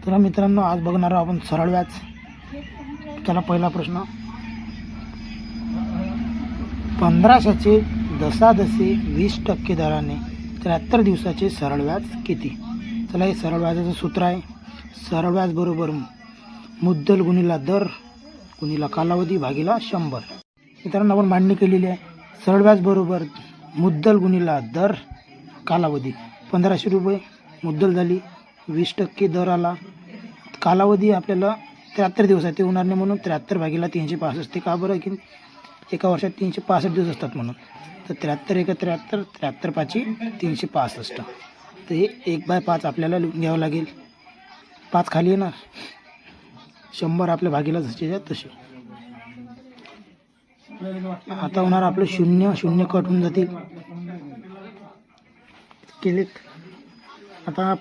तर मित्रांनो, आज बघणार आहोत आपण सरळ व्याज. त्याला पहिला प्रश्न, 1500चे दसादसे 20% दराने 73 दिवसाचे सरळ व्याज किती? चला, हे सरळ व्याजाचं सूत्र आहे. सरळ व्याज बरोबर मुद्दल गुणिला दर गुणिला कालावधी भागिला 100. मित्रांनो, आपण मांडणी केलेली आहे. सरळ व्याज बरोबर मुद्दल गुणिला दर कालावधी. 1500 रुपये मुद्दल झाली, 20% दर आला, कालावधी आपल्याला 73 दिवस आहे, ते होणार नाही म्हणून 73 भागिला 365. ते का बरं की एका वर्षात 365 दिवस असतात म्हणून. तर 73 × 73, 73 5 365. तर हे 1/5 आपल्याला लिहून घ्यावं लागेल. 5 खाली येणार, 100 आपल्या भागीला जसे तसे. आता होणार आपलं 0 0 कट होऊन जातील. केले. आता